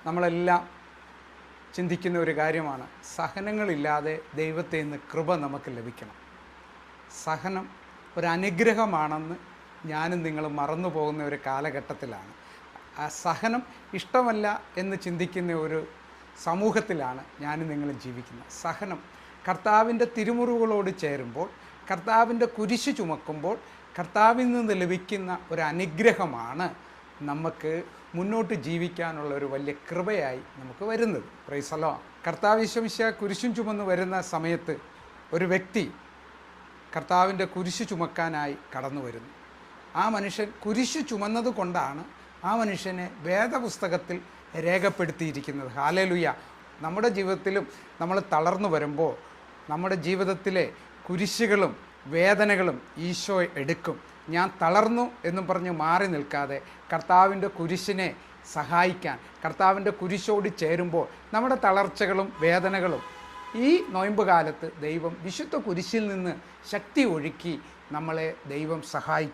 നമ്മളെല്ലാം ചിന്തിക്കുന്ന ഒരു കാര്യമാണ്, സഹനങ്ങളില്ലാതെ ദൈവത്തിൽ നിന്ന് കൃപ നമുക്ക് ലഭിക്കണം. സഹനം ഒരു അനുഗ്രഹമാണെന്ന് ഞാനും നിങ്ങൾ മറന്നു പോകുന്ന ഒരു കാലഘട്ടത്തിലാണ്. ആ സഹനം ഇഷ്ടമല്ല എന്ന് ചിന്തിക്കുന്ന ഒരു സമൂഹത്തിലാണ് ഞാനും നിങ്ങളും ജീവിക്കുന്നത്. സഹനം കർത്താവിൻ്റെ തിരുമുറിവുകളോട് ചേരുമ്പോൾ, കർത്താവിൻ്റെ കുരിശ് ചുമക്കുമ്പോൾ കർത്താവിൽ നിന്ന് ലഭിക്കുന്ന ഒരു അനുഗ്രഹമാണ് നമുക്ക് മുന്നോട്ട് ജീവിക്കാനുള്ള ഒരു വലിയ കൃപയായി നമുക്ക് വരുന്നത്. Praise the Lord. കർത്താവ് യേശു മിശിഹാ കുരിശും ചുമന്ന് വരുന്ന സമയത്ത് ഒരു വ്യക്തി കർത്താവിൻ്റെ കുരിശ് ചുമക്കാനായി കടന്നു വരുന്നു. ആ മനുഷ്യൻ കുരിശ് ചുമന്നത് കൊണ്ടാണ് ആ മനുഷ്യനെ വേദപുസ്തകത്തിൽ രേഖപ്പെടുത്തിയിരിക്കുന്നത്. ഹല്ലേലൂയ. നമ്മുടെ ജീവിതത്തിലും നമ്മൾ തളർന്നു വരുമ്പോൾ നമ്മുടെ ജീവിതത്തിലെ കുരിശുകളും വേദനകളും ഈശോ എടുക്കും. ഞാൻ തളർന്നു എന്നും പറഞ്ഞ് മാറി നിൽക്കാതെ കർത്താവിൻ്റെ കുരിശിനെ സഹായിക്കാൻ, കർത്താവിൻ്റെ കുരിശോട് ചേരുമ്പോൾ നമ്മുടെ തളർച്ചകളും വേദനകളും ഈ നോയമ്പ് കാലത്ത് ദൈവം വിശുദ്ധ കുരിശിൽ നിന്ന് ശക്തി ഒഴുക്കി നമ്മളെ ദൈവം സഹായിക്കും.